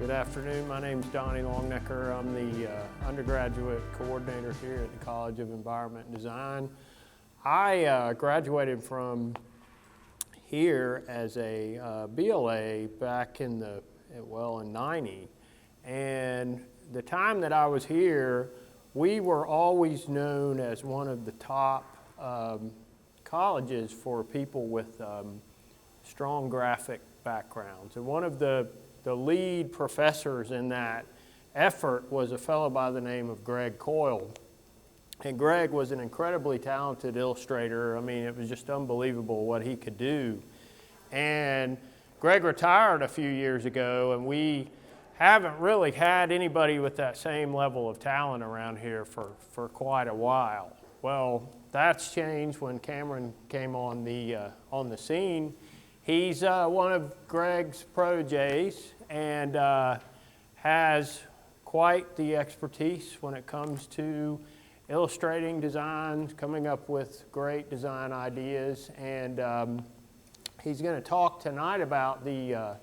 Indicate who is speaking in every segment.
Speaker 1: Good afternoon. My name is Donnie Longnecker. I'm the undergraduate coordinator here at the College of Environment and Design. I graduated from here as a BLA back in in 90. And the time that I was here, we were always known as one of the top colleges for people with strong graphic backgrounds. And one of the lead professors in that effort was a fellow by the name of Greg Coyle. And Greg was an incredibly talented illustrator. I mean, it was just unbelievable what he could do. And Greg retired a few years ago, and we haven't really had anybody with that same level of talent around here for quite a while. Well, that's changed when Cameron came on the scene. He's one of Greg's proteges and has quite the expertise when it comes to illustrating designs, coming up with great design ideas, and he's going to talk tonight about the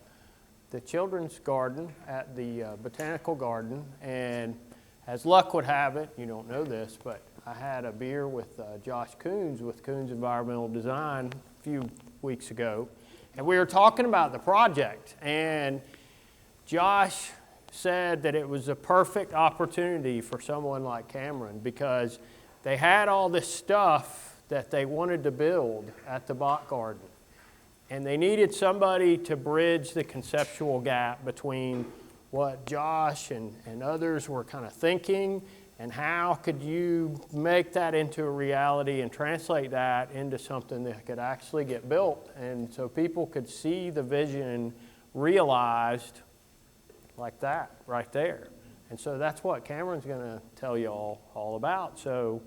Speaker 1: children's garden at the Botanical Garden. And as luck would have it, you don't know this, but I had a beer with Josh Coons with Coons Environmental Design a few weeks ago, and we were talking about the project, and Josh said that it was a perfect opportunity for someone like Cameron because they had all this stuff that they wanted to build at the Bot Garden. And they needed somebody to bridge the conceptual gap between what Josh and others were kind of thinking and how could you make that into a reality and translate that into something that could actually get built. And so people could see the vision realized like that right there. And so that's what Cameron's going to tell you all about. So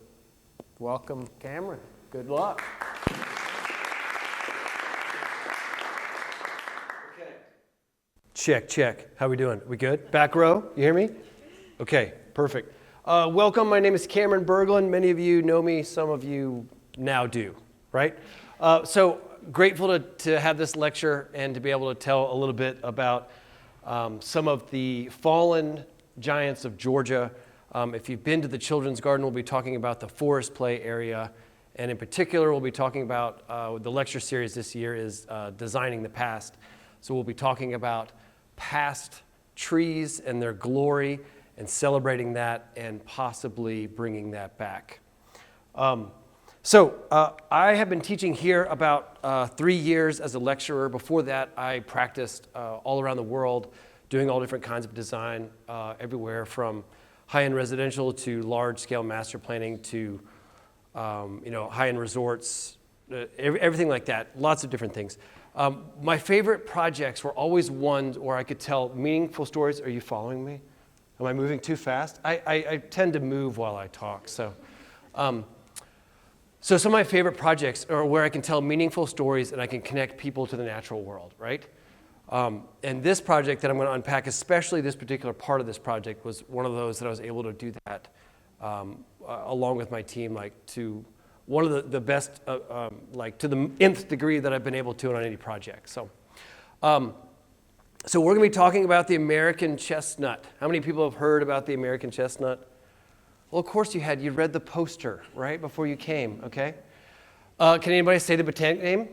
Speaker 1: welcome, Cameron. Good luck.
Speaker 2: Check. How we doing? We good? Back row? You hear me? Okay, perfect. Welcome. My name is Cameron Berglund. Many of you know me. Some of you now do, right? So grateful to have this lecture and to be able to tell a little bit about some of the fallen giants of Georgia. If you've been to the Children's Garden, we'll be talking about the forest play area. And in particular, we'll be talking about the lecture series this year is Designing the Past. So we'll be talking about past trees and their glory and celebrating that and possibly bringing that back. So I have been teaching here about 3 years as a lecturer. Before that, I practiced all around the world, doing all different kinds of design, everywhere from high-end residential to large-scale master planning to high-end resorts, everything like that, lots of different things. My favorite projects were always ones where I could tell meaningful stories. Are you following me? Am I moving too fast? I tend to move while I talk. So some of my favorite projects are where I can tell meaningful stories and I can connect people to the natural world, right? And this project that I'm going to unpack, especially this particular part of this project, was one of those that I was able to do that along with my team, to one of the best, to the nth degree that I've been able to on any project. So we're going to be talking about the American chestnut. How many people have heard about the American chestnut? Well, of course you had. You read the poster, right, before you came, okay? Can anybody say the botanic name?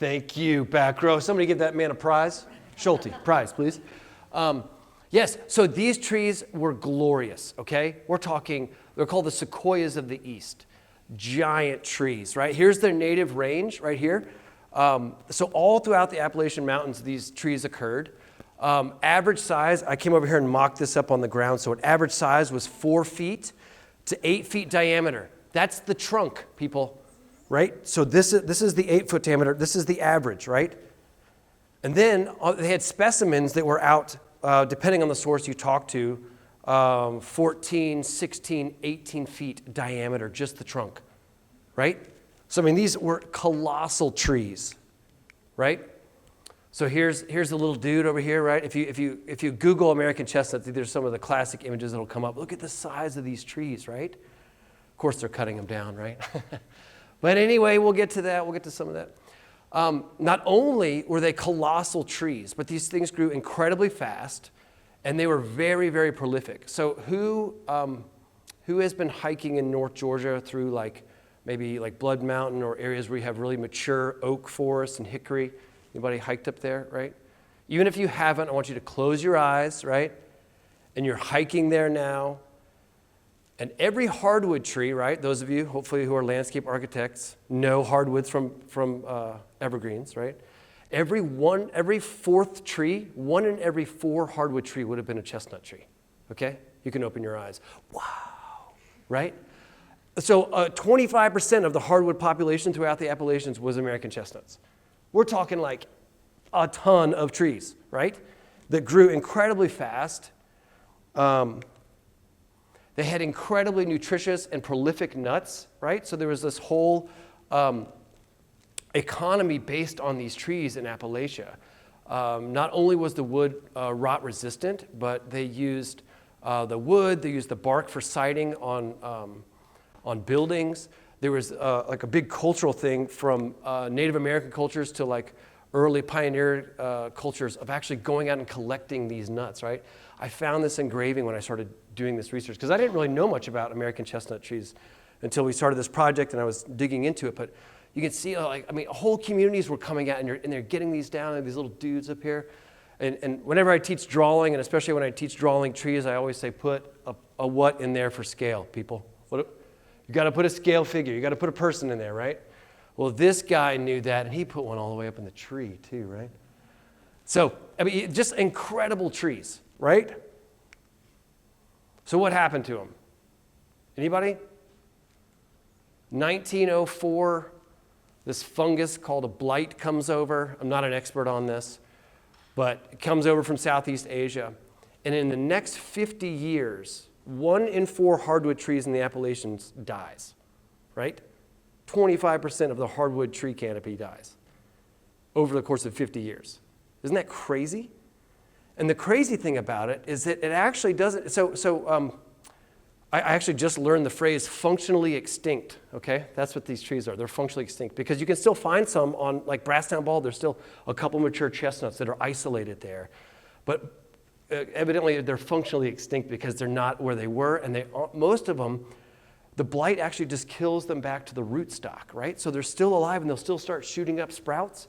Speaker 2: Thank you, back row. Somebody give that man a prize. Schulte, prize, please. Yes, so these trees were glorious, okay? We're talking, they're called the sequoias of the East. Giant trees, right? Here's their native range right here. So all throughout the Appalachian Mountains, these trees occurred. Average size, I came over here and mocked this up on the ground. So an average size was 4 feet to 8 feet diameter. That's the trunk, people, right? So this is the 8-foot diameter. This is the average, right? And then they had specimens that were out, depending on the source you talk to, 14, 16, 18 feet diameter, just the trunk, right? So, I mean, these were colossal trees, right? So here's the little dude over here, right? If you Google American chestnut, these are some of the classic images that'll come up. Look at the size of these trees, right? Of course, they're cutting them down, right? But anyway, we'll get to that. We'll get to some of that. Not only were they colossal trees, but these things grew incredibly fast, and they were very, very prolific. So who has been hiking in North Georgia through maybe Blood Mountain or areas where you have really mature oak forests and hickory? Anybody hiked up there, right? Even if you haven't, I want you to close your eyes, right? And you're hiking there now. And every hardwood tree, right? Those of you, hopefully, who are landscape architects know hardwoods from evergreens, right? Every fourth tree, 1 in every 4 hardwood tree would have been a chestnut tree. Okay? You can open your eyes. Wow, right? So 25% of the hardwood population throughout the Appalachians was American chestnuts. We're talking like a ton of trees, right? That grew incredibly fast. They had incredibly nutritious and prolific nuts, right? So there was this whole economy based on these trees in Appalachia. Not only was the wood rot resistant, but they used the wood, they used the bark for siding on buildings. There was like a big cultural thing from Native American cultures to like early pioneer cultures of actually going out and collecting these nuts, right? I found this engraving when I started doing this research because I didn't really know much about American chestnut trees until we started this project and I was digging into it. But you can see, whole communities were coming out and they're getting these down, and these little dudes up here. And whenever I teach drawing, and especially when I teach drawing trees, I always say put a what in there for scale, people. You got to put a scale figure. You got to put a person in there, right? Well, this guy knew that, and he put one all the way up in the tree too, right? So, just incredible trees, right? So what happened to them? Anybody? 1904, this fungus called a blight comes over. I'm not an expert on this, but it comes over from Southeast Asia. And in the next 50 years, 1 in 4 hardwood trees in the Appalachians dies, right? 25% of the hardwood tree canopy dies over the course of 50 years. Isn't that crazy? And the crazy thing about it is that it actually doesn't, I actually just learned the phrase functionally extinct, okay? That's what these trees are. They're functionally extinct because you can still find some on like Brasstown Bald. There's still a couple mature chestnuts that are isolated there. But evidently they're functionally extinct because they're not where they were, and most of them, the blight actually just kills them back to the rootstock, right? So they're still alive and they'll still start shooting up sprouts,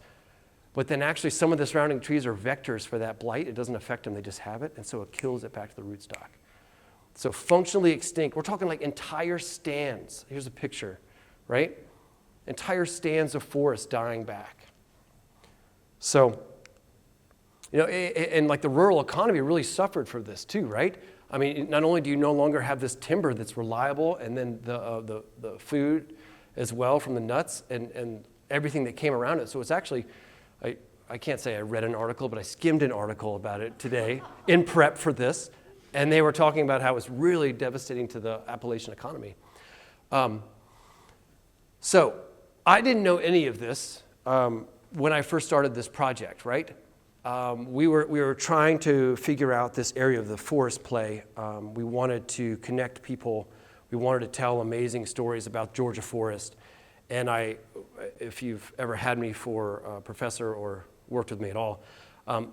Speaker 2: but then actually some of the surrounding trees are vectors for that blight. It doesn't affect them, they just have it, and so it kills it back to the rootstock. So functionally extinct, we're talking like entire stands. Here's a picture, right? Entire stands of forest dying back. So, and like the rural economy really suffered for this too, right? I mean, not only do you no longer have this timber that's reliable, and then the food as well from the nuts and everything that came around it. So it's actually, I can't say I read an article, but I skimmed an article about it today in prep for this. And they were talking about how it's really devastating to the Appalachian economy. So I didn't know any of this when I first started this project, right? We were trying to figure out this area of the forest play. We wanted to connect people. We wanted to tell amazing stories about Georgia forest. And if you've ever had me for a professor or worked with me at all,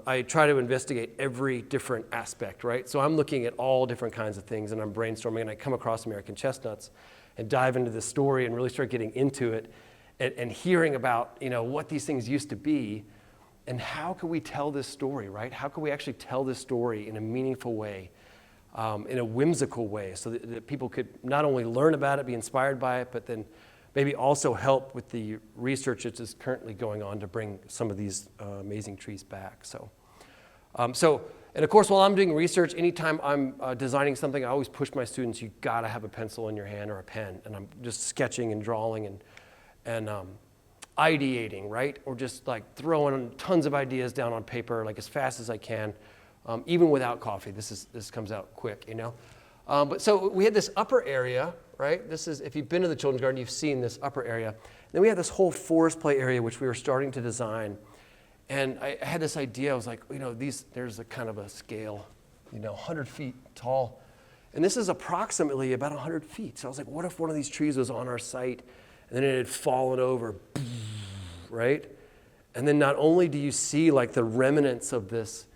Speaker 2: I try to investigate every different aspect, right? So I'm looking at all different kinds of things, and I'm brainstorming, and I come across American chestnuts and dive into this story and really start getting into it and hearing about, what these things used to be. And how can we tell this story, right? How can we actually tell this story in a meaningful way, in a whimsical way, so that people could not only learn about it, be inspired by it, but then maybe also help with the research that is currently going on to bring some of these amazing trees back. So, and of course, while I'm doing research, anytime I'm designing something, I always push my students, you gotta have a pencil in your hand or a pen. And I'm just sketching and drawing and ideating, right? Or just like throwing tons of ideas down on paper, like as fast as I can, even without coffee. This comes out quick, But so we had this upper area, right? This is, if you've been to the Children's Garden, you've seen this upper area. Then we had this whole forest play area, which we were starting to design. And I had this idea, I was like, there's a kind of a scale, 100 feet tall. And this is approximately about 100 feet. So I was like, what if one of these trees was on our site and then it had fallen over, right? And then not only do you see like the remnants of this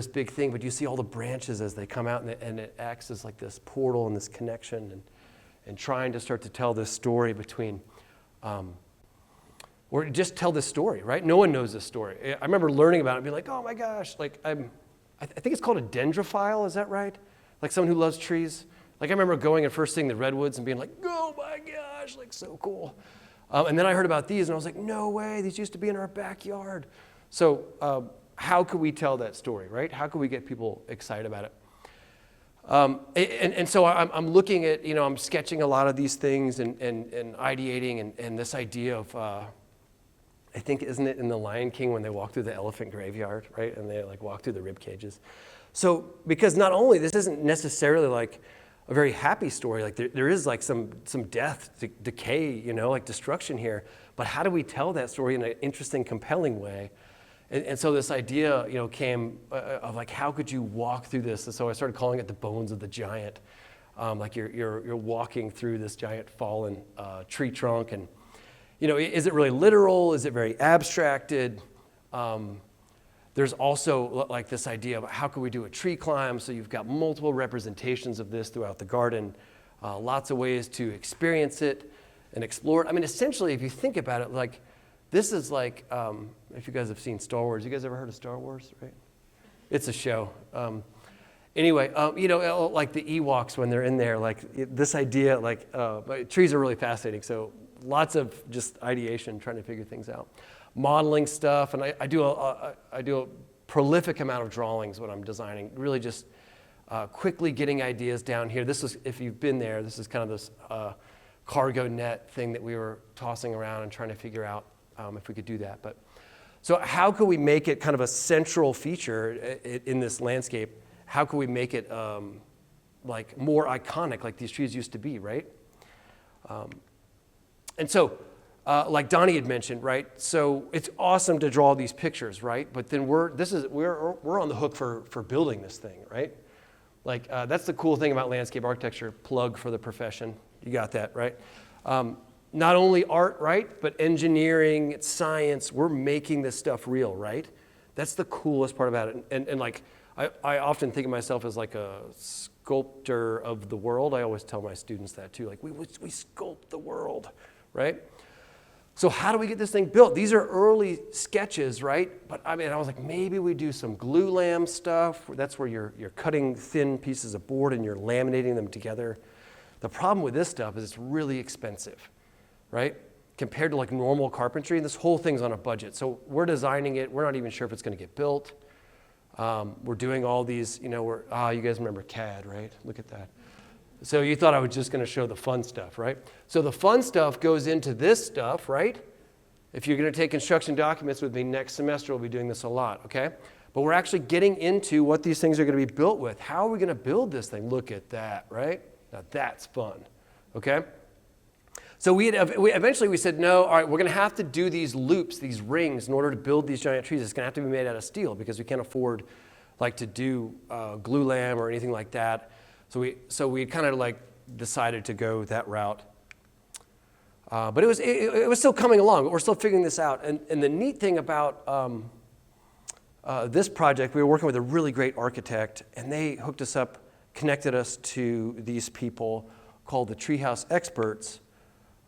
Speaker 2: big thing, but you see all the branches as they come out, and it acts as like this portal and this connection, and trying to start to tell this story between, or just tell this story, right? No one knows this story. I remember learning about it and being like, oh my gosh, like I think it's called a dendrophile, is that right? Like someone who loves trees. Like I remember going and first seeing the redwoods and being like, oh my gosh, like so cool. And then I heard about these and I was like, no way, these used to be in our backyard. So how could we tell that story, right? How could we get people excited about it? And so I'm looking at, I'm sketching a lot of these things and ideating and this idea of, I think, isn't it in The Lion King when they walk through the elephant graveyard, right? And they like walk through the rib cages. So, because not only, this isn't necessarily like a very happy story, like there is like some death, decay, like destruction here, but how do we tell that story in an interesting, compelling way? And so this idea, came of like, how could you walk through this? And so I started calling it the bones of the giant. Like you're walking through this giant fallen tree trunk, and is it really literal? Is it very abstracted? There's also like this idea of how can we do a tree climb? So you've got multiple representations of this throughout the garden, lots of ways to experience it and explore it. I mean, essentially, if you think about it, like this is like, if you guys have seen Star Wars, you guys ever heard of Star Wars, right? It's a show. Anyway, like the Ewoks when they're in there, like this idea, like trees are really fascinating. So lots of just ideation, trying to figure things out. Modeling stuff, and I do a prolific amount of drawings when I'm designing, really just quickly getting ideas down here. This is, if you've been there, this is kind of this cargo net thing that we were tossing around and trying to figure out if we could do that. But so how could we make it kind of a central feature in this landscape? How could we make it like more iconic, like these trees used to be, right? And so, like Donnie had mentioned, right? So it's awesome to draw these pictures, right? But then we're on the hook for building this thing, right? Like that's the cool thing about landscape architecture. Plug for the profession. You got that, right? Not only art, right? But engineering, science. We're making this stuff real, right? That's the coolest part about it. And like I often think of myself as like a sculptor of the world. I always tell my students that too. Like we sculpt the world, right? So how do we get this thing built? These are early sketches, right? But I mean, I was like, maybe we do some glue lam stuff. That's where you're cutting thin pieces of board and you're laminating them together. The problem with this stuff is it's really expensive, right? Compared to like normal carpentry, this whole thing's on a budget. So we're designing it. We're not even sure if it's going to get built. We're doing all these, you guys remember CAD, right? Look at that. So you thought I was just going to show the fun stuff, right? So the fun stuff goes into this stuff, right? If you're going to take construction documents with me next semester, we'll be doing this a lot, okay? But we're actually getting into what these things are going to be built with. How are we going to build this thing? Look at that, right? Now that's fun, okay? So eventually we said, no, all right, we're going to have to do these loops, these rings, in order to build these giant trees. It's going to have to be made out of steel because we can't afford like to do glue lam or anything like that. So we kind of like decided to go that route. But it was still coming along, but we're still figuring this out. And the neat thing about this project, we were working with a really great architect, and they hooked us up, connected us to these people called the Treehouse Experts.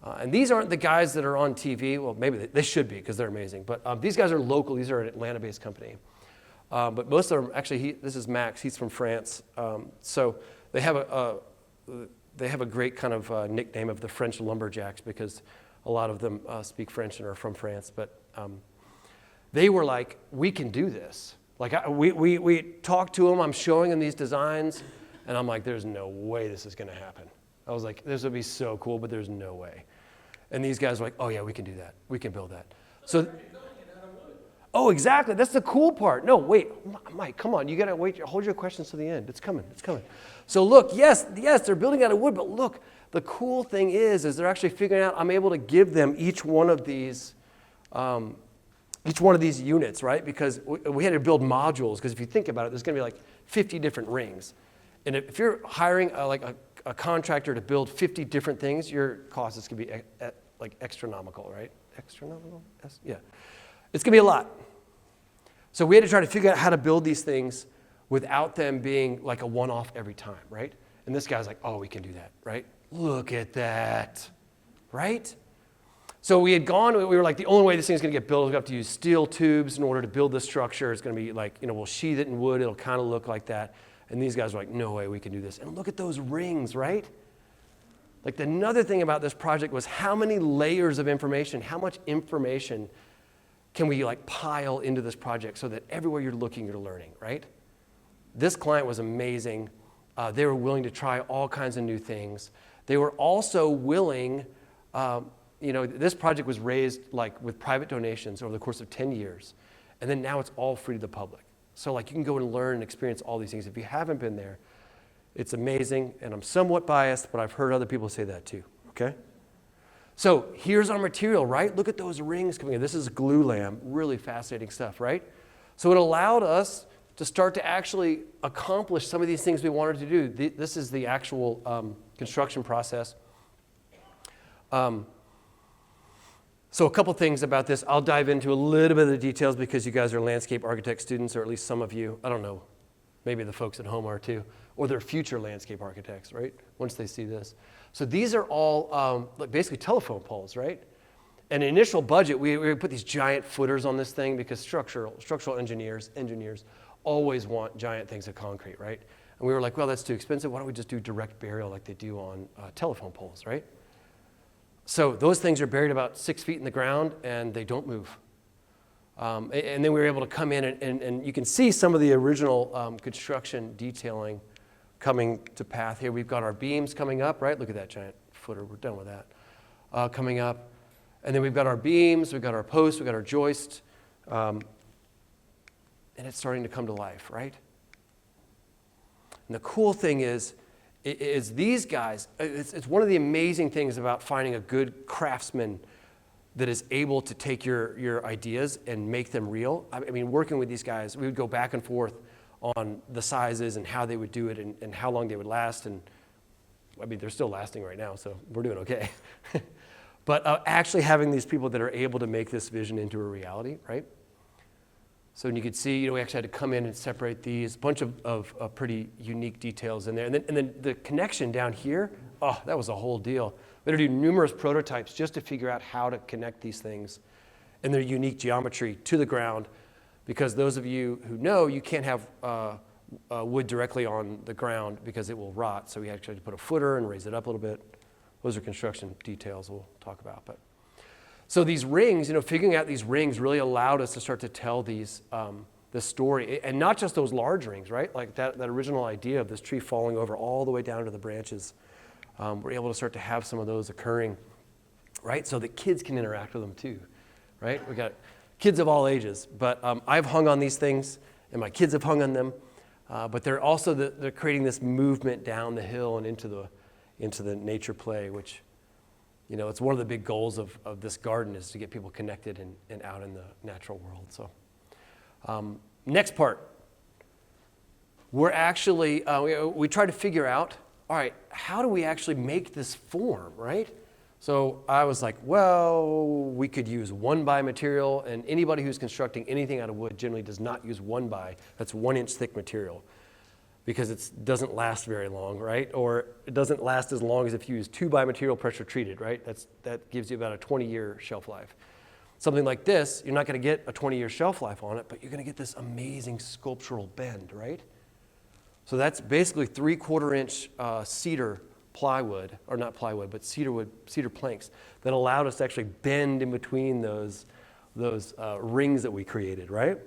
Speaker 2: And these aren't the guys that are on TV. Well, maybe they should be because they're amazing. But these guys are local. These are an Atlanta-based company. But most of them, actually, this is Max. He's from France. So they have a great kind of nickname of the French lumberjacks because a lot of them speak French and are from France. But they were like, we can do this. Like we talked to them. I'm showing them these designs, and I'm like, there's no way this is going to happen. I was like, this would be so cool, but there's no way. And these guys were like, oh yeah, we can do that. We can build that. So. Oh, exactly. That's the cool part. No, wait, Mike, come on. You got to wait. Hold your questions to the end. It's coming. It's coming. So look, yes, they're building out of wood, but look, the cool thing is they're actually figuring out I'm able to give them each one of these units, right? Because we had to build modules. Because if you think about it, there's going to be like 50 different rings, and if you're hiring a contractor to build 50 different things, your cost is going to be like astronomical, right? Astronomical? Yeah. It's going to be a lot. So we had to try to figure out how to build these things without them being like a one-off every time, right? And this guy's like, oh, we can do that, right? Look at that, right? So we were like, the only way this thing's going to get built is we have to use steel tubes in order to build this structure. It's going to be like, we'll sheathe it in wood. It'll kind of look like that. And these guys were like, no way we can do this. And look at those rings, right? Like another thing about this project was how many layers of information, how much information can we like pile into this project so that everywhere you're looking, you're learning, right? This client was amazing. They were willing to try all kinds of new things. They were also willing, this project was raised like with private donations over the course of 10 years. And then now it's all free to the public. So like you can go and learn and experience all these things. If you haven't been there, it's amazing. And I'm somewhat biased, but I've heard other people say that too, okay? So here's our material, right? Look at those rings coming in. This is glue lamb, really fascinating stuff, right? So it allowed us to start to actually accomplish some of these things we wanted to do. This is the actual construction process. So a couple things about this. I'll dive into a little bit of the details because you guys are landscape architect students, or at least some of you. I don't know. Maybe the folks at home are too. Or they're future landscape architects, right? Once they see this. So these are all basically telephone poles, right? And initial budget, we put these giant footers on this thing because structural engineers always want giant things of concrete, right? And we were like, well, that's too expensive. Why don't we just do direct burial like they do on telephone poles, right? So those things are buried about 6 feet in the ground, and they don't move. And then we were able to come in, and you can see some of the original construction detailing coming to path here. We've got our beams coming up, right? Look at that giant footer. We're done with that. Coming up. And then we've got our beams, we've got our posts, we've got our joist. And it's starting to come to life, right? And the cool thing is these guys, it's one of the amazing things about finding a good craftsman that is able to take your ideas and make them real. I mean, working with these guys, we would go back and forth on the sizes and how they would do it and how long they would last. And I mean, they're still lasting right now, so we're doing okay. But actually having these people that are able to make this vision into a reality, right? So you could see, we actually had to come in and separate these, a bunch of pretty unique details in there. And then the connection down here, that was a whole deal. We had to do numerous prototypes just to figure out how to connect these things and their unique geometry to the ground, because those of you who know, you can't have wood directly on the ground because it will rot. So we actually had to put a footer and raise it up a little bit. Those are construction details we'll talk about. But so these rings, figuring out these rings really allowed us to start to tell this story, and not just those large rings, right? Like that original idea of this tree falling over all the way down to the branches. We're able to start to have some of those occurring, right? So that kids can interact with them too, right? We got kids of all ages, but I've hung on these things, and my kids have hung on them. But they're also they're creating this movement down the hill and into the nature play, which, it's one of the big goals of this garden is to get people connected and out in the natural world. So next part, we're actually, we try to figure out, all right, how do we actually make this form, right? So I was like, well, we could use 1x material, and anybody who's constructing anything out of wood generally does not use 1x. That's 1-inch thick material, because it doesn't last very long, right? Or it doesn't last as long as if you use 2x material pressure treated, right? That gives you about a 20-year shelf life. Something like this, you're not going to get a 20-year shelf life on it, but you're going to get this amazing sculptural bend, right? So that's basically 3/4-inch cedar plywood, or not plywood, but cedar planks that allowed us to actually bend in between those rings that we created, right?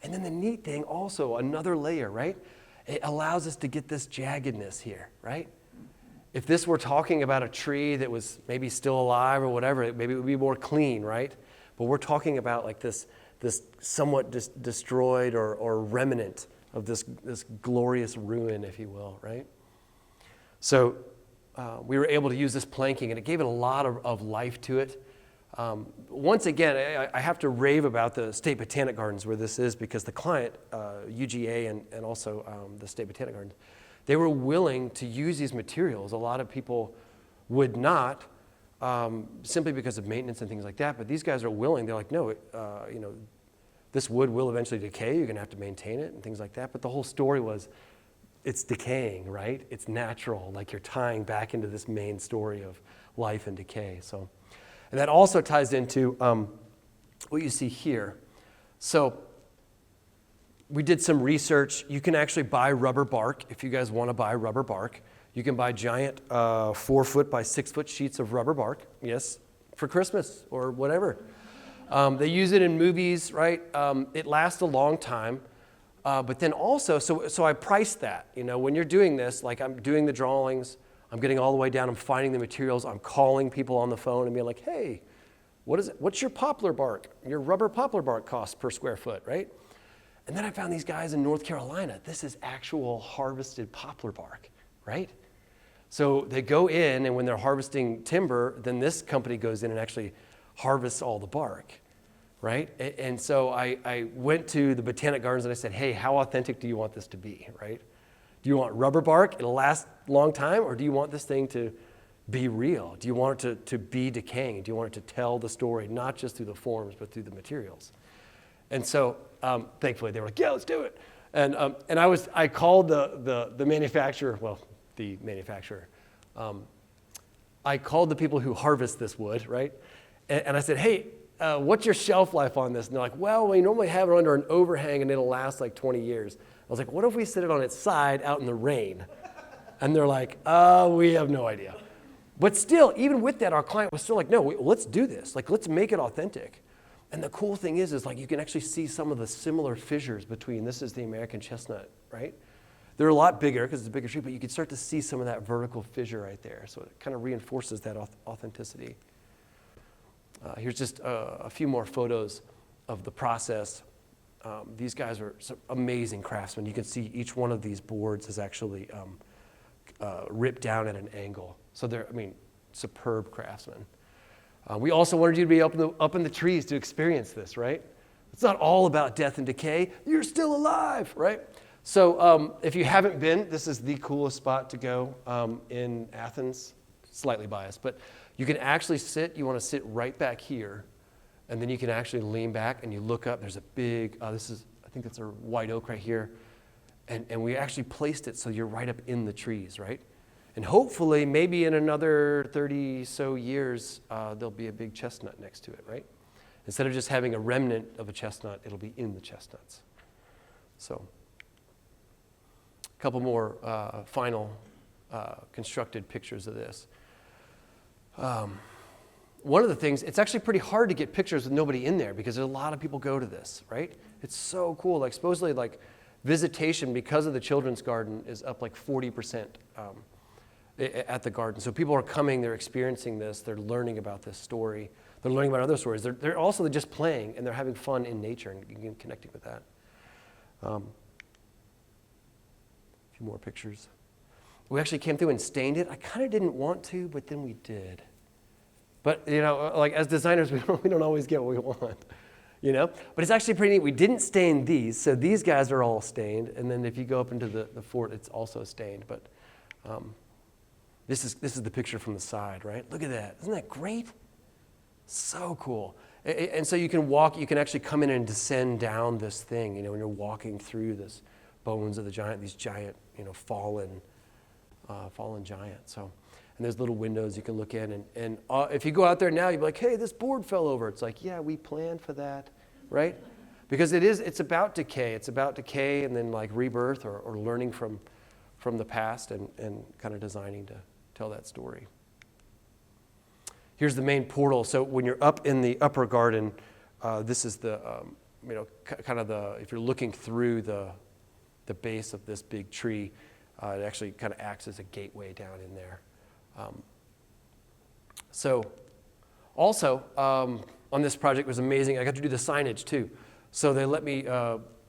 Speaker 2: And then the neat thing also, another layer, right? It allows us to get this jaggedness here, right? If this were talking about a tree that was maybe still alive or whatever, maybe it would be more clean, right? But we're talking about like this somewhat destroyed or remnant of this glorious ruin, if you will, right? So we were able to use this planking, and it gave it a lot of life to it. Once again, I have to rave about the State Botanic Gardens where this is, because the client, UGA and also the State Botanic Gardens, they were willing to use these materials. A lot of people would not, simply because of maintenance and things like that. But these guys are willing. They're like, no, this wood will eventually decay. You're going to have to maintain it and things like that. But the whole story was, it's decaying, right? It's natural. Like you're tying back into this main story of life and decay. So, and that also ties into what you see here. So we did some research. You can actually buy rubber bark if you guys want to buy rubber bark. You can buy giant 4-foot by 6-foot sheets of rubber bark, yes, for Christmas or whatever. They use it in movies, right? It lasts a long time. But then also, so I priced that. When you're doing this, like I'm doing the drawings, I'm getting all the way down, I'm finding the materials, I'm calling people on the phone and being like, hey, what's your poplar bark? Your rubber poplar bark cost per square foot, right? And then I found these guys in North Carolina. This is actual harvested poplar bark, right? So they go in, and when they're harvesting timber, then this company goes in and actually harvests all the bark, right? And so I went to the Botanic Gardens and I said, hey, how authentic do you want this to be, right? Do you want rubber bark, it'll last a long time, or do you want this thing to be real? Do you want it to be decaying? Do you want it to tell the story, not just through the forms, but through the materials? And so thankfully they were like, yeah, let's do it. And I called the manufacturer, I called the people who harvest this wood, right? And I said, hey, what's your shelf life on this? And they're like, well, we normally have it under an overhang and it'll last like 20 years. I was like, what if we sit it on its side out in the rain? And they're like, we have no idea. But still, even with that, our client was still like, no, let's do this. Like, let's make it authentic. And the cool thing is like you can actually see some of the similar fissures between, this is the American chestnut, right? They're a lot bigger because it's a bigger tree, but you can start to see some of that vertical fissure right there. So it kind of reinforces that authenticity. Here's just a few more photos of the process. These guys are some amazing craftsmen. You can see each one of these boards is actually ripped down at an angle. So they're, superb craftsmen. We also wanted you to be up in the trees to experience this, right? It's not all about death and decay. You're still alive, right? So if you haven't been, this is the coolest spot to go in Athens. Slightly biased, but you can actually you want to sit right back here, and then you can actually lean back and you look up. There's a big, I think that's a white oak right here. And we actually placed it so you're right up in the trees, right? And hopefully, maybe in another 30 so years, there'll be a big chestnut next to it, right? Instead of just having a remnant of a chestnut, it'll be in the chestnuts. So, a couple more final constructed pictures of this. One of the things, it's actually pretty hard to get pictures with nobody in there because there's a lot of people go to this, right? It's so cool. Like supposedly, like visitation because of the children's garden is up like 40% at the garden. So people are coming, they're experiencing this, they're learning about this story, they're learning about other stories. They're also just playing and they're having fun in nature and connecting with that. A few more pictures. We actually came through and stained it. I kind of didn't want to, but then we did. But, like as designers, we don't always get what we want, But it's actually pretty neat. We didn't stain these, so these guys are all stained. And then if you go up into the fort, it's also stained. But this is the picture from the side, right? Look at that. Isn't that great? So cool. And so you can actually come in and descend down this thing, when you're walking through this bones of these giant, fallen giant. So, and there's little windows you can look in, and if you go out there now, you'd be like, hey, this board fell over. It's like, yeah, we planned for that, right? Because it's about decay. It's about decay and then like rebirth or learning from the past and kind of designing to tell that story. Here's the main portal. So when you're up in the upper garden, this is the, kind of if you're looking through the base of this big tree, it actually kind of acts as a gateway down in there. So also on this project was amazing. I got to do the signage too. So they let me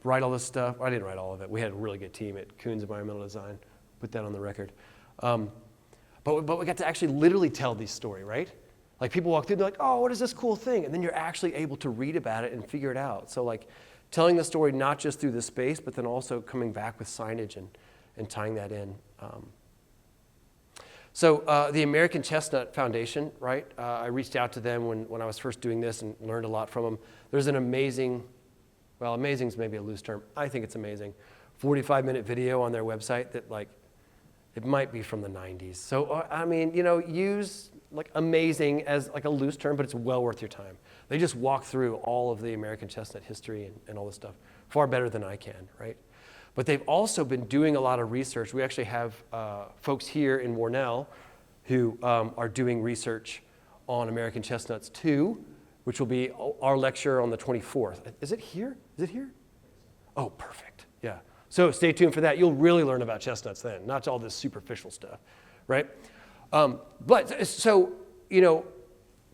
Speaker 2: write all this stuff. I didn't write all of it. We had a really good team at Coons Environmental Design. Put that on the record. But we got to actually literally tell this story, right? Like people walk through, they're like, oh, what is this cool thing? And then you're actually able to read about it and figure it out. So like telling the story not just through the space, but then also coming back with signage and tying that in. So the American Chestnut Foundation, right? I reached out to them when I was first doing this and learned a lot from them. There's an amazing, well, amazing is maybe a loose term. I think it's amazing. 45-minute video on their website that like, it might be from the 90s. So, I mean, you know, use like amazing as like a loose term, but it's well worth your time. They just walk through all of the American chestnut history and all this stuff far better than I can, right? But they've also been doing a lot of research. We actually have folks here in Warnell who are doing research on American chestnuts too, which will be our lecture on the 24th. Is it here? Is it here? Oh, perfect. Yeah. So stay tuned for that. You'll really learn about chestnuts then, not all this superficial stuff, right? But so, you know,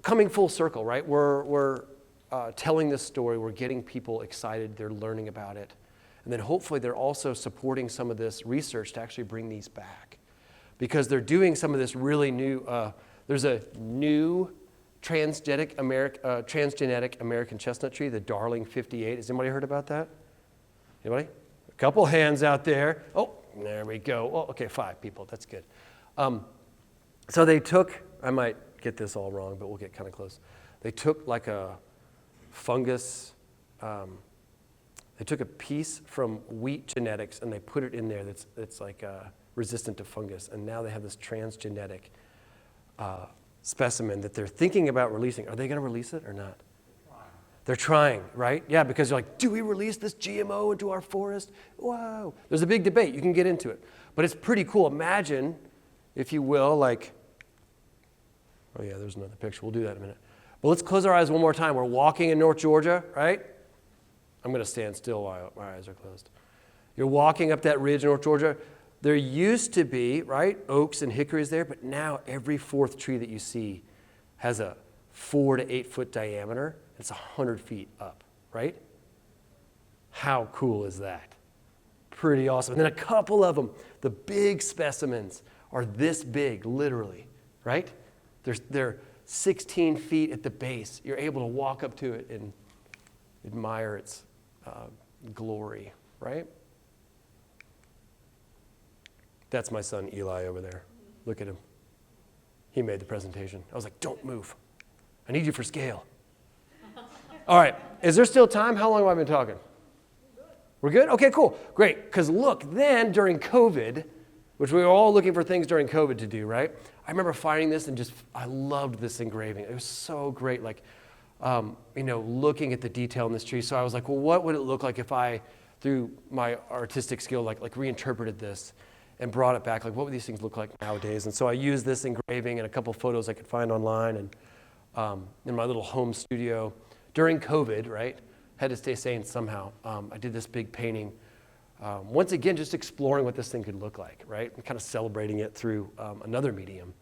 Speaker 2: coming full circle, right? We're telling this story. We're getting people excited. They're learning about it. And then hopefully they're also supporting some of this research to actually bring these back. Because they're doing some of this really new, there's a new transgenic American chestnut tree, the Darling 58. Has anybody heard about that? Anybody? A couple hands out there. Oh, there we go. Oh, okay, 5 people. That's good. So they took, I might get this all wrong, but we'll get kind of close. They took like a fungus, they took a piece from wheat genetics and they put it in there that's like resistant to fungus. And now they have this transgenic specimen that they're thinking about releasing. Are they going to release it or not? They're trying, right? Yeah, because you're like, do we release this GMO into our forest? Whoa. There's a big debate. You can get into it. But it's pretty cool. Imagine, if you will, like, oh yeah, there's another picture. We'll do that in a minute. But let's close our eyes one more time. We're walking in North Georgia, right? I'm going to stand still while my eyes are closed. You're walking up that ridge in North Georgia. There used to be, right, oaks and hickories there, but now every 4th tree that you see has a 4 to 8 foot diameter. It's 100 feet up, right? How cool is that? Pretty awesome. And then a couple of them, the big specimens are this big, literally, right? They're 16 feet at the base. You're able to walk up to it and admire its glory, right? That's my son Eli over there. Look at him. He made the presentation. I was like, don't move. I need you for scale. All right, is there still time? How long have I been talking? We're good? Okay, cool, great. Because look, then during COVID, which we were all looking for things during COVID to do, right? I remember finding this and I loved this engraving. It was so great, like, you know, looking at the detail in this tree. So I was like, well, what would it look like if I, through my artistic skill, like reinterpreted this and brought it back? Like, what would these things look like nowadays? And so I used this engraving and a couple photos I could find online and in my little home studio. During COVID, right, had to stay sane somehow. I did this big painting. Once again, just exploring what this thing could look like, right, and kind of celebrating it through another medium.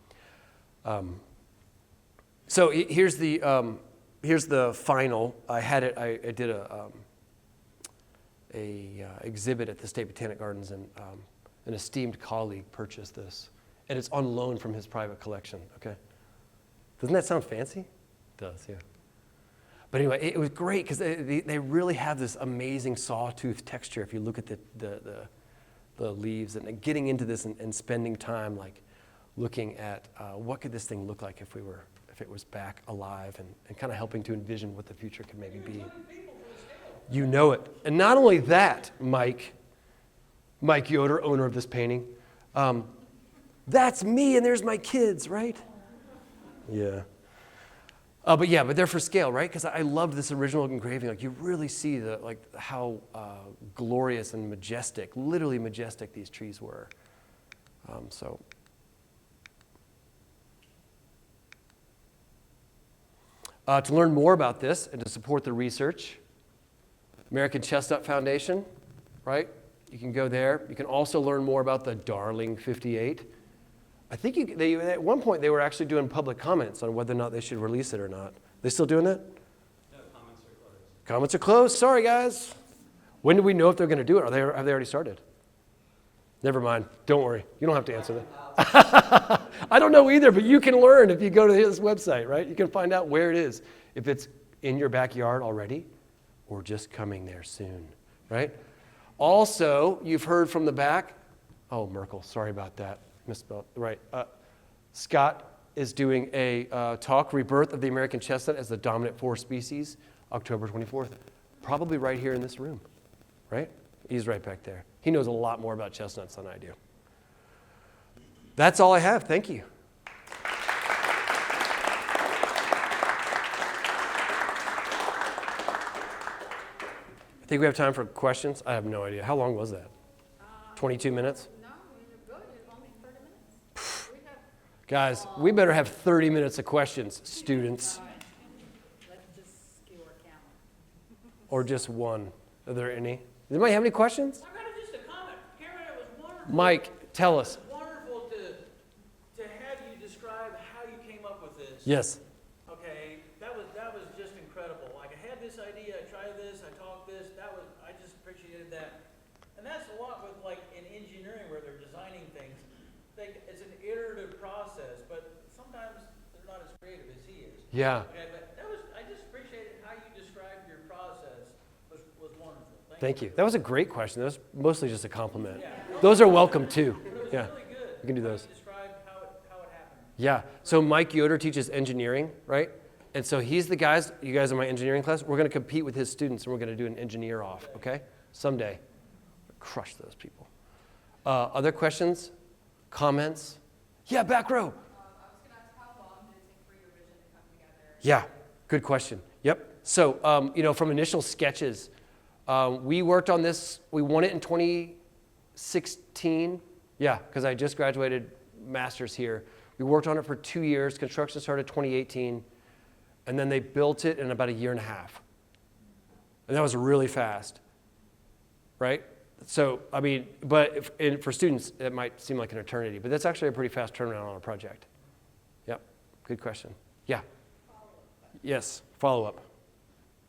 Speaker 2: So here's the final. I did a exhibit at the State Botanic Gardens, and an esteemed colleague purchased this, and it's on loan from his private collection. Okay, doesn't that sound fancy? It does, yeah. But anyway, it was great because they really have this amazing sawtooth texture. If you look at the leaves and getting into this and spending time like looking at what could this thing look like if it was back alive and kind of helping to envision what the future could maybe be. You know it. And not only that, Mike Yoder, owner of this painting, that's me and there's my kids, right? Yeah. But they're for scale, right? Because I loved this original engraving. Like, you really see how glorious and majestic, literally majestic, these trees were. To learn more about this and to support the research, American Chestnut Foundation, right? You can go there. You can also learn more about the Darling 58. I think at one point they were actually doing public comments on whether or not they should release it or not. They still doing that?
Speaker 3: No, comments are closed.
Speaker 2: Comments are closed. Sorry, guys. When do we know if they're going to do it? Have they already started? Never mind. Don't worry. You don't have to answer that. I don't know either, but you can learn if you go to his website, right? You can find out where it is, if it's in your backyard already or just coming there soon, right? Also, you've heard from the back. Oh, Merkel, sorry about that. Misspelled. Right. Scott is doing a talk, Rebirth of the American Chestnut as the Dominant Forest Species, October 24th. Probably right here in this room, right? He's right back there. He knows a lot more about chestnuts than I do. That's all I have. Thank you. I think we have time for questions. I have no idea. How long was that? 22 minutes?
Speaker 4: No, you're good. It's only 30 minutes. We have,
Speaker 2: Guys, we better have 30 minutes of questions, students.
Speaker 4: let's just skew our camera.
Speaker 2: Or just one. Are there any? Does anybody have any questions?
Speaker 5: I got just a comment. Karen, it was wonderful.
Speaker 2: Mike, tell us.
Speaker 5: It was wonderful to have you describe how you came up with this.
Speaker 2: Yes.
Speaker 5: Okay, that was just incredible. Like I had this idea, I tried this, I talked this. I just appreciated that. And that's a lot with like in engineering where they're designing things. It's an iterative process, but sometimes they're not as creative as he is.
Speaker 2: Yeah.
Speaker 5: Okay, but I just appreciated how you described your process was wonderful.
Speaker 2: Thank you. That was a great question. That was mostly just a compliment. Those are welcome too.
Speaker 5: But it was
Speaker 2: Yeah.
Speaker 5: really good.
Speaker 2: We can do
Speaker 5: how
Speaker 2: those.
Speaker 5: you described how it happened.
Speaker 2: Yeah. So Mike Yoder teaches engineering, right? And so he's the guys, you guys in my engineering class, we're going to compete with his students and we're going to do an engineer off, okay? Someday. Crush those people. Other questions? Comments? Yeah, back row.
Speaker 4: I was going to ask, how long did it take for your vision to come together?
Speaker 2: Yeah, good question. Yep. So, from initial sketches, we worked on this. We won it in 2016. Yeah, because I just graduated master's here. We worked on it for 2 years. Construction started 2018. And then they built it in about a year and a half. And that was really fast, right? So, I mean, for students, it might seem like an eternity, but that's actually a pretty fast turnaround on a project. Yep, good question. Yeah. Yes, follow up.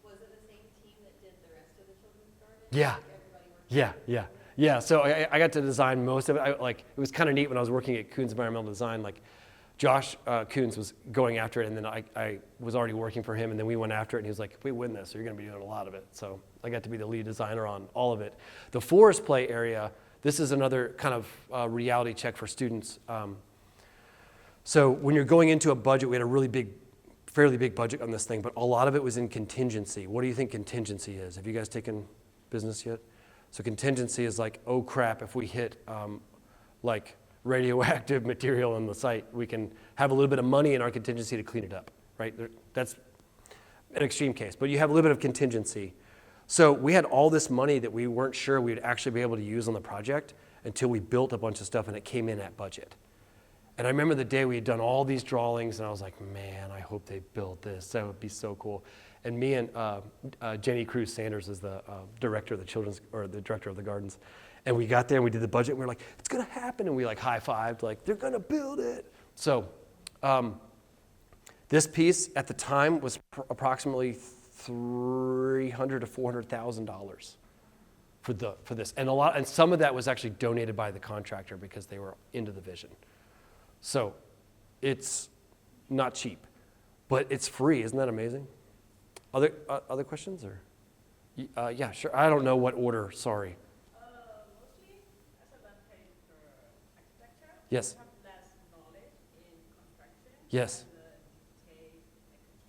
Speaker 4: Was it the same team that did the rest of the children's garden?
Speaker 2: Yeah. Yeah. So I got to design most of it. It was kind of neat when I was working at Coons Environmental Design. Like, Josh Coons was going after it, and then I was already working for him, and then we went after it, and he was like, if we win this, you're going to be doing a lot of it. So I got to be the lead designer on all of it. The forest play area, this is another kind of reality check for students. So when you're going into a budget, we had a fairly big budget on this thing, but a lot of it was in contingency. What do you think contingency is? Have you guys taken business yet? So contingency is like, oh crap, if we hit radioactive material on the site, we can have a little bit of money in our contingency to clean it up, right? That's an extreme case, but you have a little bit of contingency. So we had all this money that we weren't sure we would actually be able to use on the project until we built a bunch of stuff and it came in at budget. And I remember the day we had done all these drawings and I was like, man, I hope they build this. That would be so cool. And me and Jenny Cruz Sanders is the director of the director of the gardens. And we got there and we did the budget and we were like, it's gonna happen. And we high-fived, they're gonna build it. So this piece at the time was approximately $300,000 to $400,000 for this. And some of that was actually donated by the contractor because they were into the vision. So it's not cheap, but it's free. Isn't that amazing? Other questions? Or yeah, sure. I don't know what order, sorry.
Speaker 6: Mostly as a advantage for architecture.
Speaker 2: Yes.
Speaker 6: You have less knowledge in construction.
Speaker 2: Yes.
Speaker 6: And take a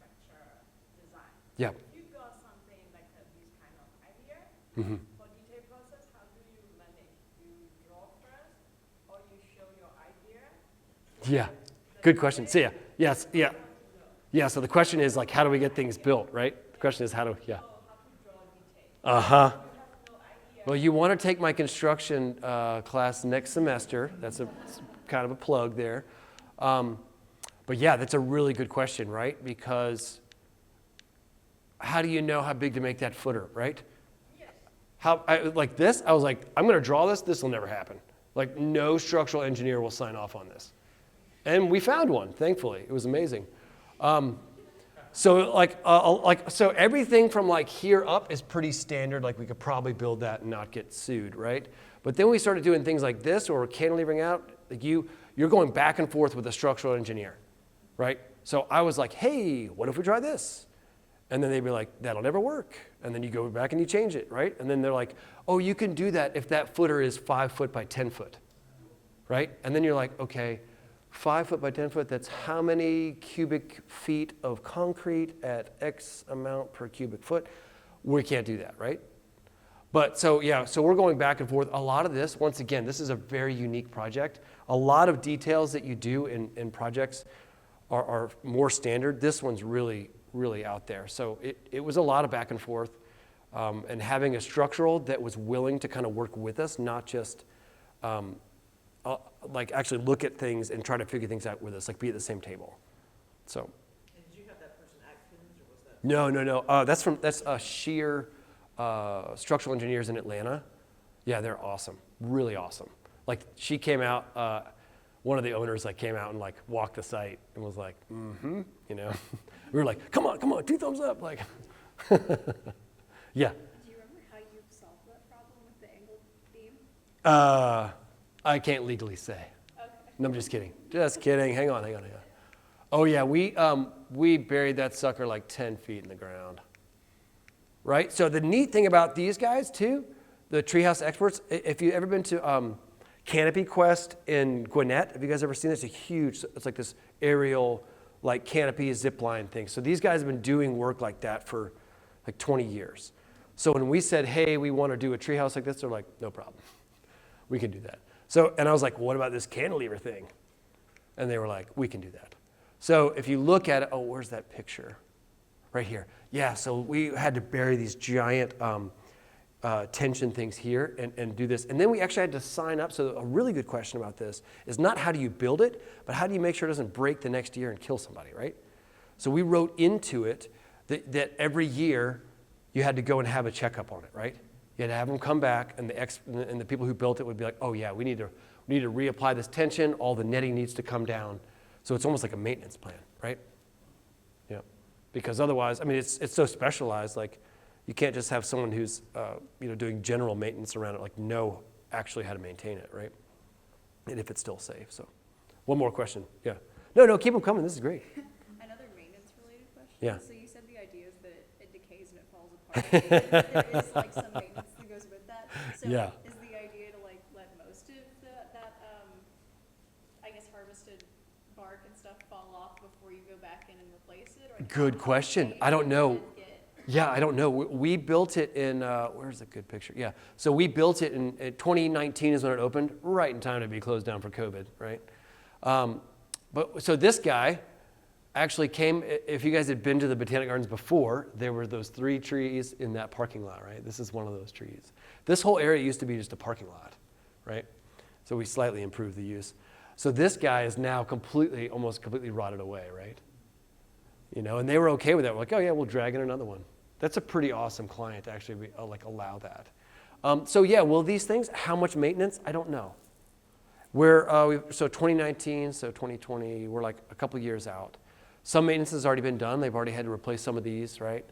Speaker 6: constructor design.
Speaker 2: Yeah.
Speaker 6: If you got something like this kind of idea,
Speaker 2: Mm-hmm.
Speaker 6: for detail process, how do you manage? You draw first, or you show your idea?
Speaker 2: Yeah. Good question. So yeah. So the question is how do we get things built, right? The question is how to draw detail. Uh-huh. Well, you want to take my construction class next semester. That's kind of a plug there. But yeah, that's a really good question, right? Because how do you know how big to make that footer, right?
Speaker 6: Yes.
Speaker 2: Like this, I was like, I'm going to draw this. This will never happen. No structural engineer will sign off on this. And we found one, thankfully. It was amazing. So everything from here up is pretty standard. We could probably build that and not get sued, right? But then we started doing things like this or cantilevering out. You're going back and forth with a structural engineer, right? So I was like, hey, what if we try this? And then they'd be like, that'll never work. And then you go back and you change it, right? And then they're like, oh, you can do that if that footer is 5 foot by 10 foot, right? And then you're like, okay, 5 foot by 10 foot, that's how many cubic feet of concrete at X amount per cubic foot? We can't do that, right? But so, yeah, so we're going back and forth. A lot of this, once again, this is a very unique project. A lot of details that you do in projects are more standard. This one's really, really out there. So it was a lot of back and forth. And having a structural that was willing to kind of work with us, not just like actually look at things and try to figure things out with us, like be at the same table. So.
Speaker 5: And did you have that person Atkins, or was that?
Speaker 2: No. That's Shear Structural Engineers in Atlanta. Yeah, they're awesome, really awesome. Like she came out, one of the owners like came out and like walked the site and was like, mm-hmm, you know. We were like, come on, 2 thumbs up, like. Yeah.
Speaker 4: Do you remember how you solved that problem with the angled beam?
Speaker 2: I can't legally say.
Speaker 4: Okay.
Speaker 2: No, I'm just kidding. Just kidding. Hang on. Oh yeah, we buried that sucker like 10 feet in the ground. Right? So the neat thing about these guys too, the treehouse experts, if you've ever been to Canopy Quest in Gwinnett, have you guys ever seen this? It's a huge, it's like this aerial like canopy zip line thing. So these guys have been doing work like that for like 20 years. So when we said, hey, we want to do a treehouse like this, they're like, no problem. We can do that. So, and I was like, what about this cantilever thing? And they were like, we can do that. So if you look at it, oh, where's that picture? Right here. Yeah, so we had to bury these giant tension things here and do this. And then we actually had to sign up. So a really good question about this is not how do you build it, but how do you make sure it doesn't break the next year and kill somebody, right? So we wrote into it that every year you had to go and have a checkup on it, right? You had to have them come back, and the people who built it would be like, oh yeah, we need to reapply this tension. All the netting needs to come down. So it's almost like a maintenance plan, right? Yeah, because otherwise, I mean, it's so specialized. Like, you can't just have someone who's doing general maintenance around it, like know actually how to maintain it, right? And if it's still safe. So, one more question. Yeah. No, keep them coming. This is great.
Speaker 4: Another maintenance-related question.
Speaker 2: Yeah.
Speaker 4: So you said the idea is that it decays and it falls apart. There is like some maintenance that goes with that. So
Speaker 2: Yeah.
Speaker 4: is the idea to like let most of that I guess harvested bark and stuff fall off before you go back in and replace it? Or like
Speaker 2: Good
Speaker 4: how
Speaker 2: question.
Speaker 4: late
Speaker 2: I don't know.
Speaker 4: does it get?
Speaker 2: Yeah, I don't know. We built it in, where's a good picture? Yeah, so we built it in 2019 is when it opened, right in time to be closed down for COVID, right? So this guy actually came, if you guys had been to the Botanic Gardens before, there were those 3 trees in that parking lot, right? This is one of those trees. This whole area used to be just a parking lot, right? So we slightly improved the use. So this guy is now almost completely rotted away, right? You know, and they were okay with that. We're like, oh yeah, we'll drag in another one. That's a pretty awesome client to actually allow that. So yeah, will these things, how much maintenance? I don't know. So 2019, so 2020, we're like a couple years out. Some maintenance has already been done. They've already had to replace some of these, right?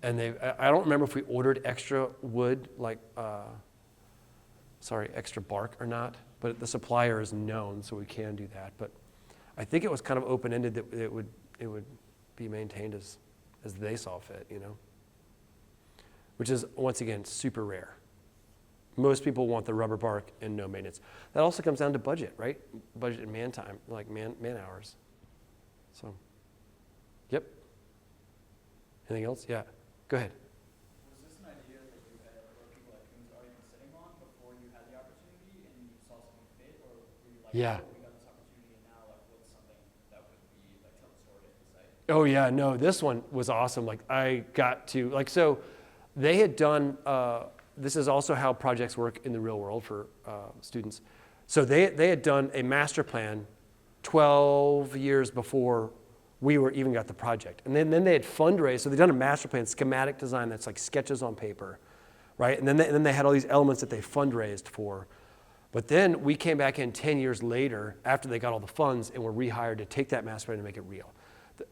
Speaker 2: And I don't remember if we ordered extra wood, extra bark or not, but the supplier is known, so we can do that. But I think it was kind of open-ended that it would be maintained as they saw fit, you know? Which is, once again, super rare. Most people want the rubber bark and no maintenance. That also comes down to budget, right? Budget and man time, like man hours. So, yep. Anything else? Yeah, go ahead.
Speaker 3: Was this an idea that you had, or people like Coons already been sitting on before you had the opportunity and you saw something fit, or were you like,
Speaker 2: Yeah.
Speaker 3: oh, we got this opportunity and now like what's something that would be like tell the story of the site?
Speaker 2: Oh yeah, no, this one was awesome. Like I got to, so they had done, this is also how projects work in the real world for students. So they had done a master plan 12 years before we even got the project. And then they had fundraised, so they'd done a master plan, schematic design that's like sketches on paper, right? And then they had all these elements that they fundraised for. But then we came back in 10 years later after they got all the funds and were rehired to take that master plan and make it real.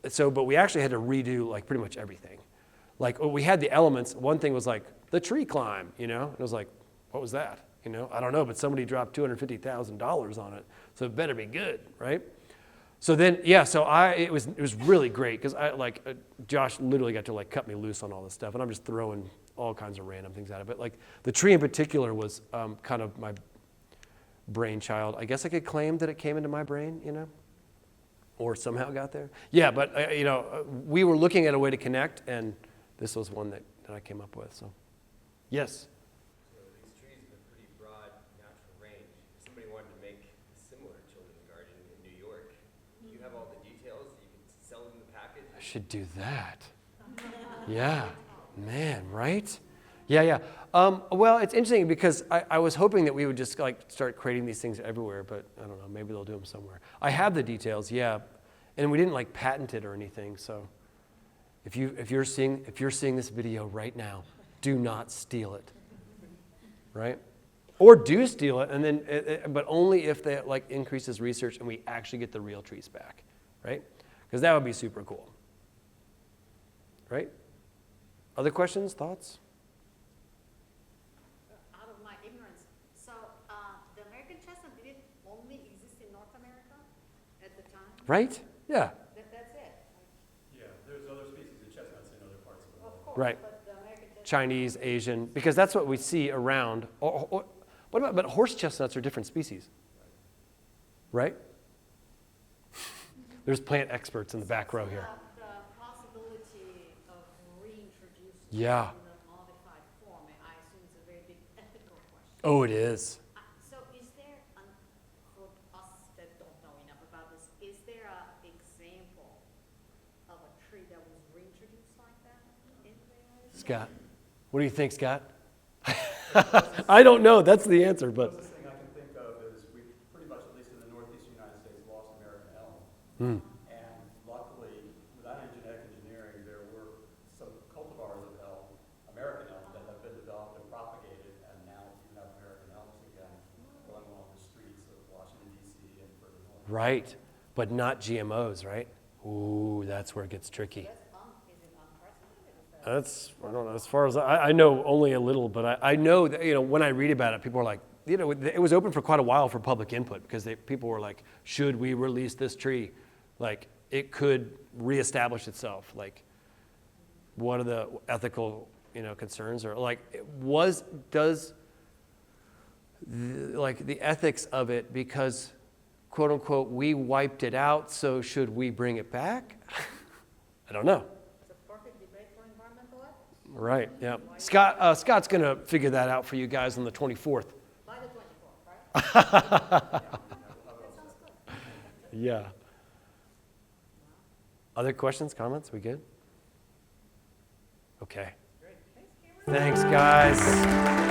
Speaker 2: So, but we actually had to redo like pretty much everything. Like we had the elements. One thing was like the tree climb, you know? And it was like, what was that? You know, I don't know, but somebody dropped $250,000 on it, so it better be good, right? So then, yeah, so it was really great because Josh literally got to like cut me loose on all this stuff, and I'm just throwing all kinds of random things at it. But like the tree in particular was kind of brainchild. I guess I could claim that it came into my brain, or somehow got there. Yeah, but we were looking at a way to connect, and this was one that I came up with. So, yes.
Speaker 7: So these trees have a pretty broad natural range. If somebody wanted to make a similar children's garden in New York, do you have all the details that you can sell them the package?
Speaker 2: I should do that. Yeah, man, right? Yeah. Well, it's interesting because I was hoping that we would just start creating these things everywhere, but I don't know, maybe they'll do them somewhere. I have the details, yeah, and we didn't patent it or anything. So, if you're seeing this video right now, do not steal it, right? Or do steal it, and then but only if that increases research and we actually get the real trees back, right? Because that would be super cool, right? Other questions, thoughts?
Speaker 8: Out of my ignorance, so the American chestnut, did it only exist in North America at the time?
Speaker 2: Right? Yeah.
Speaker 8: That's it?
Speaker 3: Yeah, there's other species of chestnuts in other parts of the world.
Speaker 8: Of course.
Speaker 2: Right.
Speaker 8: But the American chestnut.
Speaker 2: Chinese, Asian, because that's what we see around. But horse chestnuts are different species, right? There's plant experts in the back row here.
Speaker 8: The possibility of reintroducing
Speaker 2: Yeah.
Speaker 8: in a modified form, I assume it's a very big ethical question.
Speaker 2: Oh, it is.
Speaker 8: So is there, for us that don't know enough about this, is there an example of a tree that was reintroduced like that in the
Speaker 2: Scott, what do you think, Scott? I don't know. That's the answer,
Speaker 3: The
Speaker 2: but.
Speaker 3: closest thing I can think of is we've pretty much, at least in the northeastern United States, lost American elm.
Speaker 2: Hmm.
Speaker 3: And luckily, without any genetic engineering, there were some cultivars of elm, American elm, that have been developed and propagated, and now you have American elms again growing along the streets of Washington, D.C. and further north.
Speaker 2: Right, but not GMOs, right? Ooh, that's where it gets tricky.
Speaker 8: Is it unprecedented?
Speaker 2: I don't know, as far as I know only a little, but I know that, when I read about it, people are like, it was open for quite a while for public input because people were like, should we release this tree? It could reestablish itself. What are the ethical, concerns? Or the ethics of it because, quote unquote, we wiped it out, so should we bring it back? I don't know.
Speaker 8: It's a perfect debate for environmental ethics.
Speaker 2: Right, yeah. Scott's going to figure that out for you guys on the 24th.
Speaker 8: By the 24th, right? That sounds good.
Speaker 2: Yeah. Other questions, comments? We good? Okay. Thanks, guys.